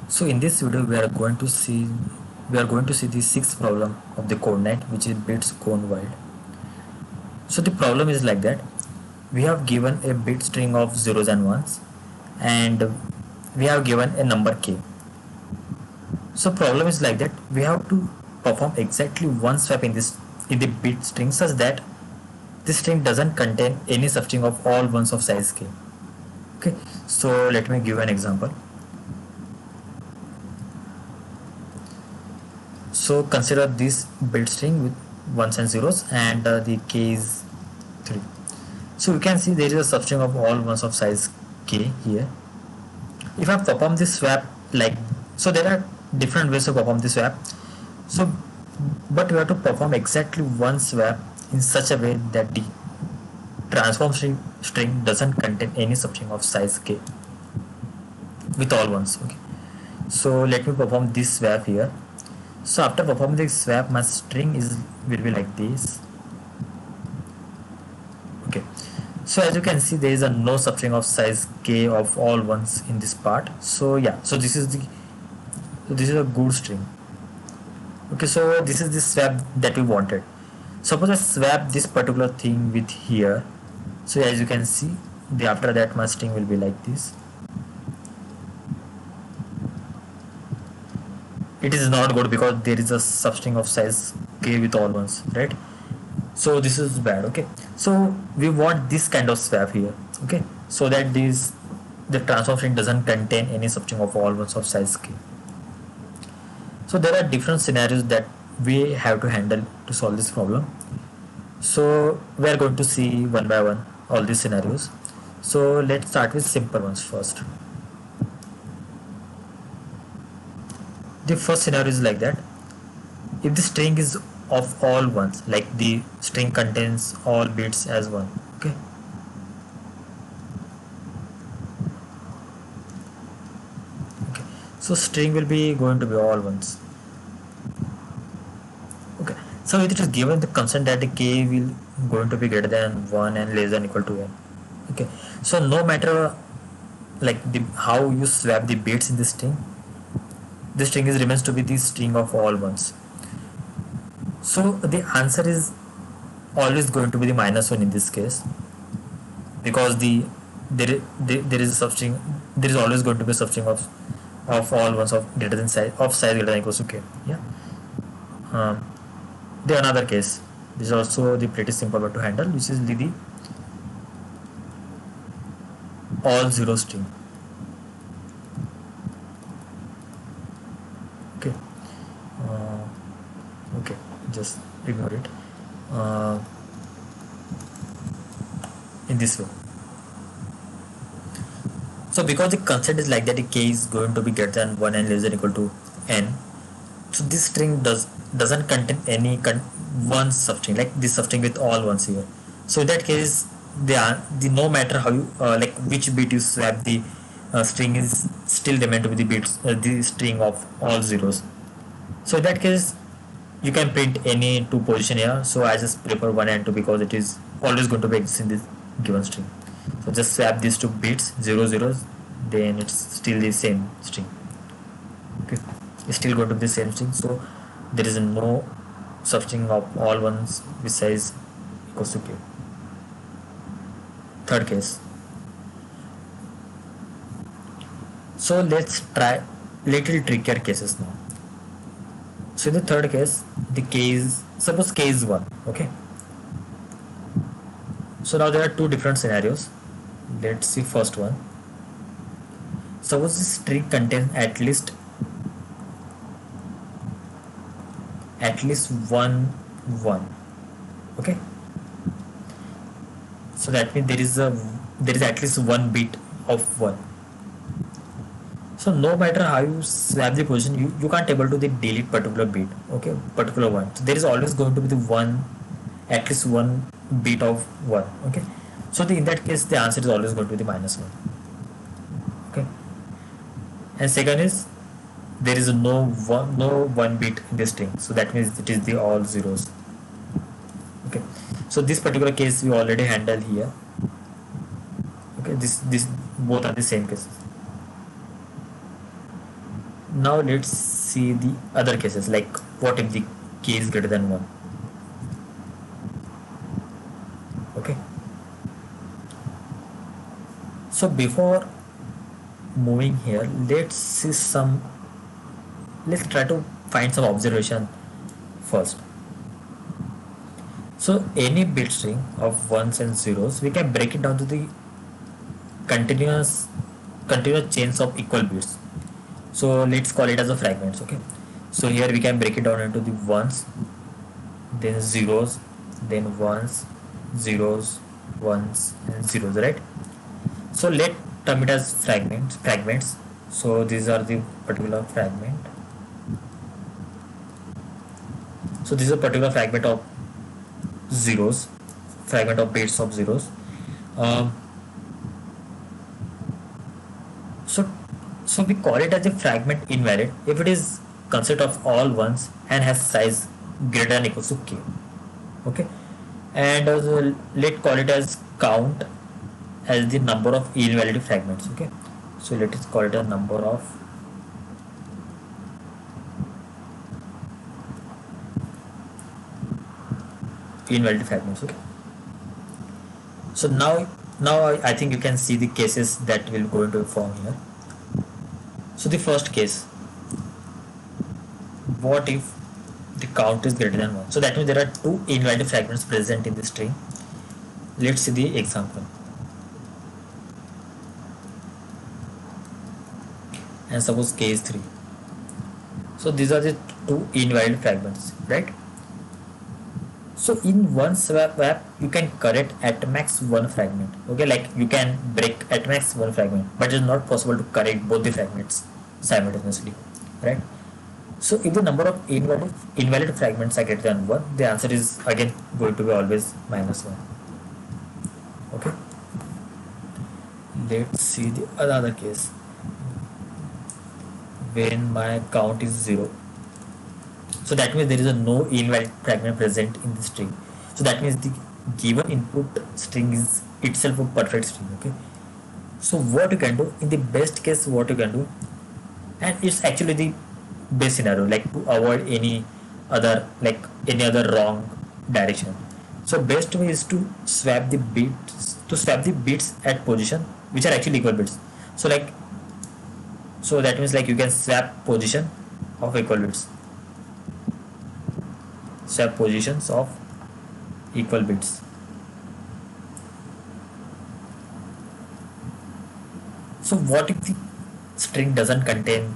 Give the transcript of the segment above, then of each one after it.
So in this video we are going to see the sixth problem of the coordinate, which is bits gone wild. So the problem is like that: we have given a bit string of zeros and ones, and we have given a number k. So problem is like that: we have to perform exactly one swap in the bit string such that this string doesn't contain any substring of all ones of size k. Okay, so let me give an example. So consider this bit string with ones and zeros, and the k is 3. So you can see there is a substring of all ones of size k here. If I perform this swap like, so there are different ways to perform this swap. So but we have to perform exactly one swap in such a way that the transform string doesn't contain any substring of size k with all ones. Okay, so let me perform this swap here. So after performing this swap, my string will be like this. Okay, so as you can see, there is a no substring of size k of all ones in this part. So yeah, so this is a good string. Okay, so this is the swap that we wanted. Suppose I swap this particular thing with here. So as you can see, after that my string will be like this. It is not good because there is a substring of size k with all ones, right? So this is bad. Okay, so we want this kind of swap here. Okay, so that the transform string doesn't contain any substring of all ones of size k. So there are different scenarios that we have to handle to solve this problem. So we are going to see one by one all these scenarios. So let's start with simple ones first. The first scenario is like that: if the string is of all ones, like the string contains all bits as one. Okay, so string will be going to be all ones. Okay, so it is given the constant that the k will going to be greater than 1 and less than equal to n. Okay, so no matter like how you swap the bits in this string, the string remains to be the string of all ones. So the answer is always going to be the -1 in this case, because there is a substring, there is always going to be a substring of all ones of greater than size greater than equals to k. Yeah. The another case, this is also the pretty simple one to handle, which is the all zero string. Okay. Okay, just ignore it. In this way. So because the constant is like that, the k is going to be greater than 1 and less than equal to n. So this string doesn't contain any one substring, like this substring with all ones here. So in that case, the no matter how you like which bit you swap, the string is still remain to be the string of all zeros. So in that case, you can print any two position here. So I just prefer 1 and 2 because it is always going to be exist in this given string. So just swap these two bits 0 zeros, then it's still the same string. Okay, it's still going to be the same string. So there is no substring of all ones with size equals to k. Third case. So let's try little trickier cases now. So in the third case, the k is, suppose k is 1. Okay, so now there are two different scenarios. Let's see first one. Suppose the string contains at least one 1. Okay, so that means there is at least one bit of 1. So no matter how you swap the position, you can't able to delete particular bit. Okay, particular one. So there is always going to be at least one bit of 1. Okay, so in that case the answer is always going to be the -1. Okay, and second is there is no one bit in the string, so that means it is the all zeros. Okay, so this particular case we already handled here. Okay, this both are the same cases. Now let's see the other cases, like what if the k is greater than 1. Okay, so before moving here, let's try to find some observation first. So any bit string of ones and zeros, we can break it down to the continuous continuous chains of equal bits. So let's call it as a fragments. Okay, so here we can break it down into the ones, then zeros, then ones, zeros, ones, and zeros, right? So let term it as fragments. So these are the particular fragment. So this is a particular fragment of zeros, fragment of bits of zeros. um, so so we call it as a fragment invalid if it is consist of all ones and has size greater than equals to k. Okay, and let call it as count as the number of invalid fragments. Okay, so let us call it a number of invalid fragments. Okay, so now I think you can see the cases that will go into form here. So the first case, what if the count is greater than 1? So that means there are two invalid fragments present in the string. Let's see the example. And suppose k is 3. So these are the two invalid fragments, right? So in one swap you can correct at max one fragment. Okay, like you can break at max one fragment, but it's not possible to correct both the fragments simultaneously, right? So if the number of invalid fragments are greater than 1, the answer is again going to be always -1. Okay, let's see the another case when my count is 0. So that means there is a no invalid fragment present in the string. So that means the given input string is itself a perfect string. Okay, so what you can do in the best case, what you can do, and it's actually the best scenario, like to avoid any other wrong direction. So best way is to swap the bits at position which are actually equal bits. So so that means like you can swap position of equal bits, swap positions of equal bits. So what if the string doesn't contain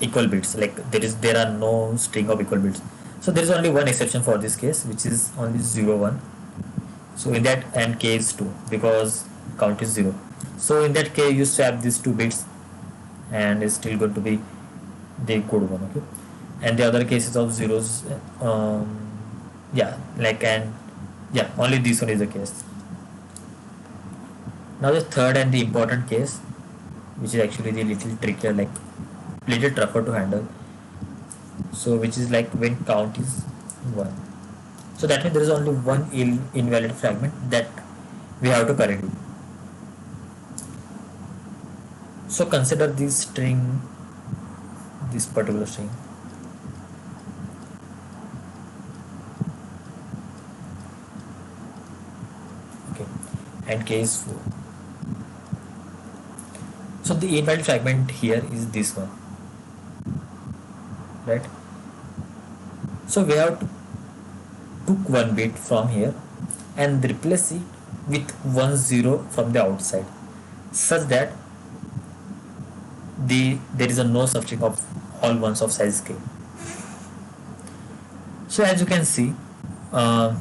equal bits, like there are no string of equal bits? So there is only one exception for this case, which is only 0 1. So in that, and k is 2 because count is 0. So in that case you swap these two bits and it's still going to be the good one. Okay, and the other cases of zeros, yeah, only this one is the case. Now the third and the important case, which is actually the little trickier, like little tougher to handle. So which is like when count is 1. So that means there is only one invalid fragment that we have to correct it. So consider this string, this particular string. Okay, and k is 4. So the invalid fragment here is this one, right? So we have to took one bit from here and replace it with 1 0 from the outside, such that there is a no substring of all ones of size k. So as you can see, uh,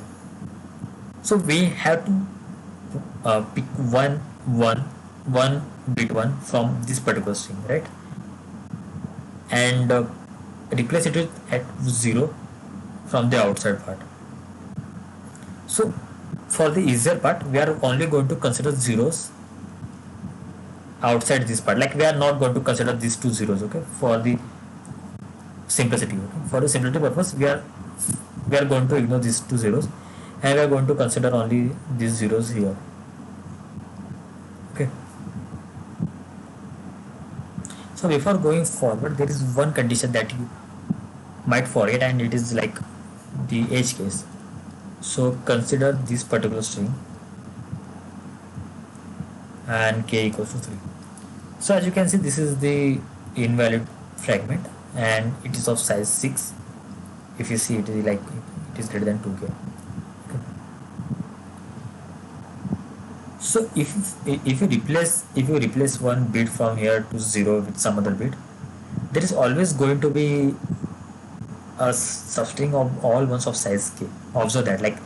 so we have to pick one bit 1 from this particular string, right? And replace it with at 0 from the outside part. So for the easier part, we are only going to consider zeros outside this part, like we are not going to consider these two zeros. Okay, for the simplicity. Okay, for the simplicity purpose, we are going to ignore these two zeros and we are going to consider only these zeros here. Okay, So before going forward, there is one condition that you might forget, and it is like the edge case. So consider this particular string and k equals to 3. So as you can see, this is the invalid fragment and it is of size 6. If you see, it is like it is greater than 2k. Okay. So if you replace one bit from here to 0 with some other bit, there is always going to be a substring of all ones of size k. Observe that, like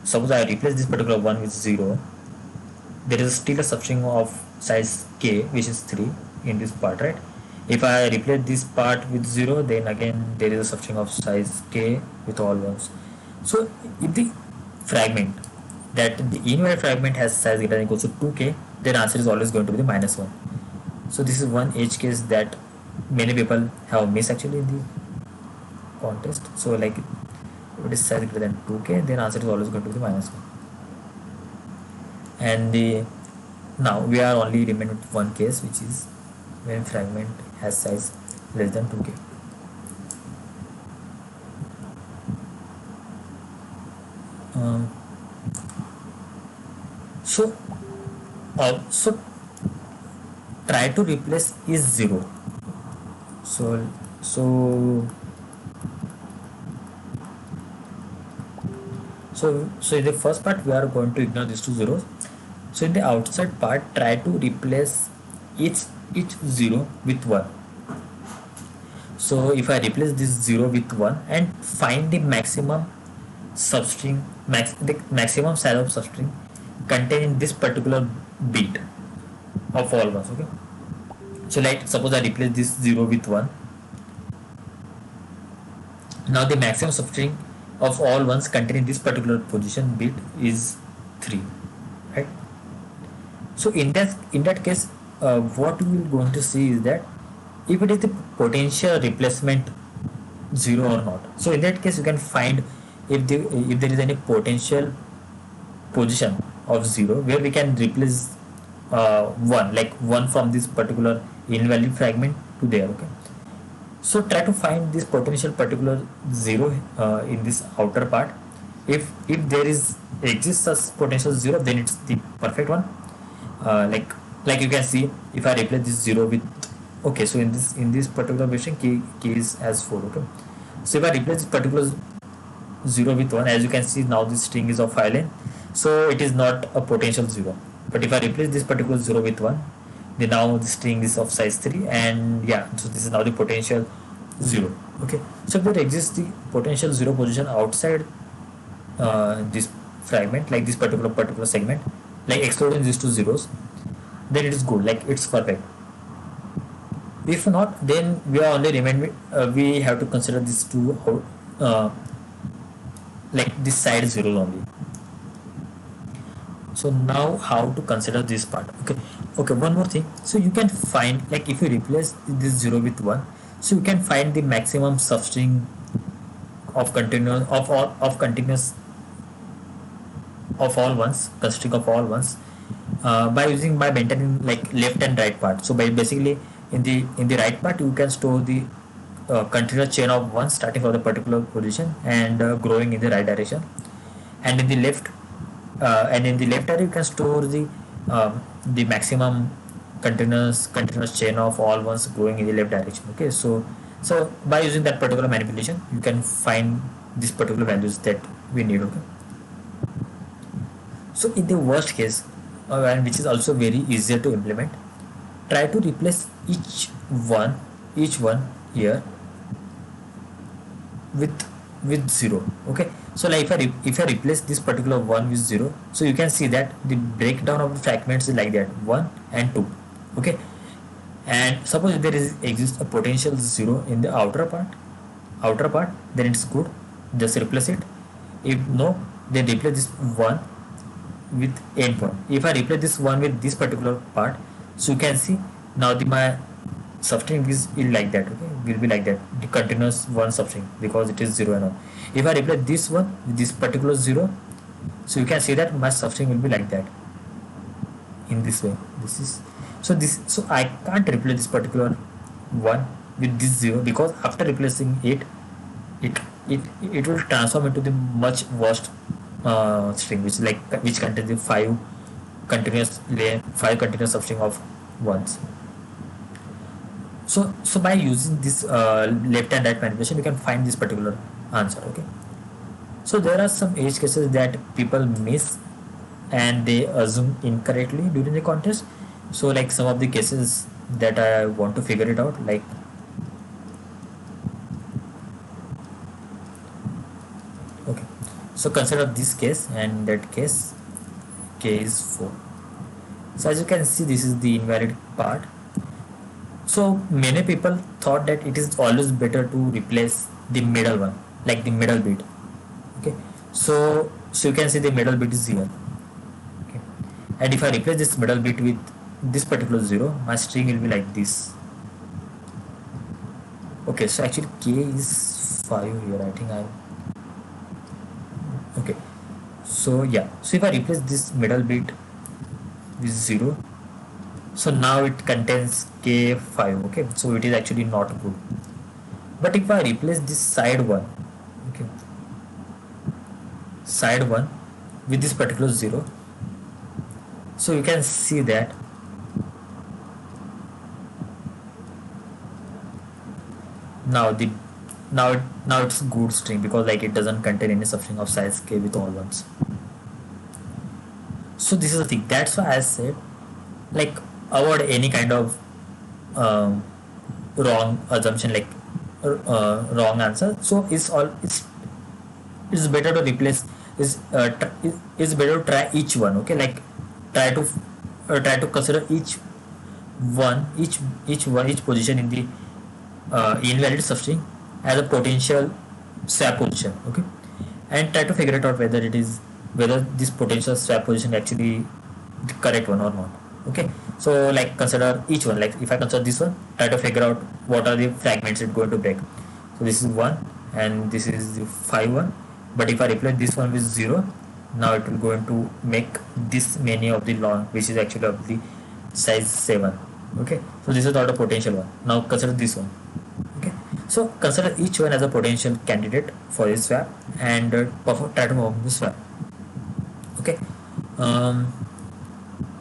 suppose I replace this particular one with 0, there is still a substring of size k which is 3 in this part, right? If I replace this part with 0, then again there is a substring of size k with all ones. So if the fragment, that the invalid fragment has size greater than equals to 2k, then answer is always going to be the -1. So this is one edge case that many people have missed actually in the contest. So like if it is size greater than 2k, then answer is always going to be the -1. And now we are only remaining with one case, which is when fragment has size less than 2k. So also try to replace is 0. So in the first part we are going to ignore these two zeros. So in the outside part, try to replace each 0 with 1. So if I replace this 0 with 1 and find the maximum substring, the maximum size of substring contained in this particular bit of all ones. Okay. So like suppose I replace this 0 with 1. Now the maximum substring of all ones contained in this particular position bit is 3, right? So in that case, what we are going to see is that if it is the potential replacement 0 or not. So in that case, you can find if there is any potential position of 0 where we can replace 1, like 1 from this particular invalid fragment to there. Okay. So try to find this potential particular 0 in this outer part. If there is exists as potential 0, then it's the perfect one. Like you can see, if I replace this 0 with, okay, so in this particular version k is as 4. Okay. So if I replace this particular 0 with 1, as you can see, now this string is of 5 length, so it is not a potential 0. But if I replace this particular 0 with 1, then now the string is of size 3, and yeah, so this is now the potential 0. Okay. So if there exists the potential 0 position outside this fragment, like this particular segment, like excluding these two zeros, then it is good, like it's perfect. If not, then we are only we have to consider these two like this side zeros only. So now how to consider this part? Okay, one more thing. So you can find, like if you replace this 0 with 1, so you can find the maximum substring of continuous of all ones, consisting of all ones, by maintaining like left and right part. So by basically in the right part, you can store the continuous chain of ones starting from the particular position and growing in the right direction, and in the left area you can store the maximum continuous chain of all ones growing in the left direction. Okay, so by using that particular manipulation, you can find these particular values that we need. Okay. So in the worst case, and which is also very easier to implement, try to replace each one here with 0. Okay. So like if I replace this particular 1 with 0, so you can see that the breakdown of the fragments is like that, 1 and 2. Okay. And suppose if there exists a potential 0 in the outer part, then it's good, just replace it. If no, then replace this 1 with endpoint. If I replace this 1 with this particular part, so you can see now my substring is like that. Okay, will be like that, the continuous 1 substring, because it is 0 and 1. If I replace this one with this particular 0, so you can see that my substring will be like that, in this way. So I can't replace this particular 1 with this 0, because after replacing it, it it will transform into the much worst string, which like which contains the five continuous substring of ones. So by using this left and right manipulation, we can find this particular answer. Okay, so there are some edge cases that people miss and they assume incorrectly during the contest. So like some of the cases that I want to figure it out, like okay, so consider this case and that case, k is 4. So as you can see, this is the invalid part. So many people thought that it is always better to replace the middle one, like the middle bit. Okay, so you can see the middle bit is here. Okay, and if I replace this middle bit with this particular 0, my string will be like this. Okay, so actually k is 5 here, I think. I okay, so yeah, so if I replace this middle bit with 0, so now it contains k5. Okay, so it is actually not good. But if I replace this side 1, okay, side 1 with this particular 0, so you can see that now the now it's good string, because like it doesn't contain any substring of size k with all ones. So this is the thing, that's why I said like avoid any kind of wrong assumption, like wrong answer. So it's better to replace, it's better to try each one. Okay, like try to consider each position in the invalid substring as a potential swap position. Okay, and try to figure it out whether this potential swap position actually the correct one or not. Okay, so like consider each one, like if I consider this one, try to figure out what are the fragments it's going to break. So this is 1 and this is the 5 one, but if I replace this one with 0, now it will going to make this many of the long, which is actually of the size 7. Okay, so this is not a potential one. Now consider this one. Okay, so consider each one as a potential candidate for this swap and try to perform the swap. Okay,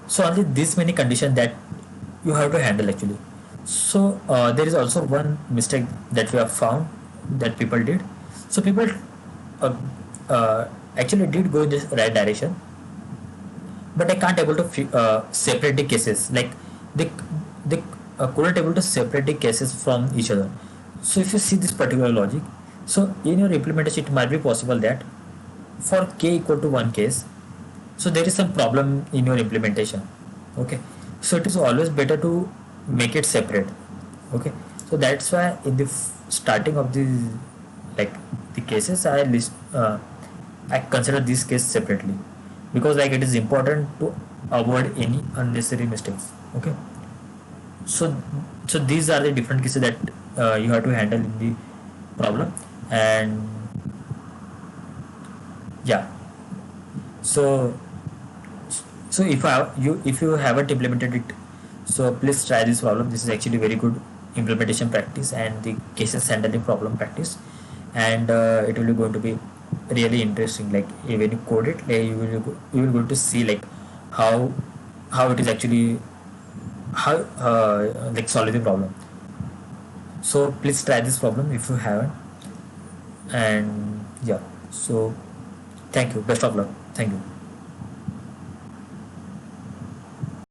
so only this many conditions that you have to handle actually. So there is also one mistake that we have found that people did. So people uh, actually did go in this right direction, but I can't able to separate the cases, like they couldn't able to separate the cases from each other. So if you see this particular logic, so in your implementation it might be possible that for k equal to 1 case, so there is some problem in your implementation. Okay, so it is always better to make it separate. Okay, so that's why in the starting of the like the cases I consider this case separately, because like it is important to avoid any unnecessary mistakes. Okay, so these are the different cases that you have to handle in the problem. And yeah, so if you haven't implemented it, so please try this problem. This is actually very good implementation practice and the cases handling problem practice, and it will be going to be really interesting. Like when you code it, like, you will going to see like how it is actually how like solving the problem. So please try this problem if you haven't. And yeah, so thank you, best of luck, thank you.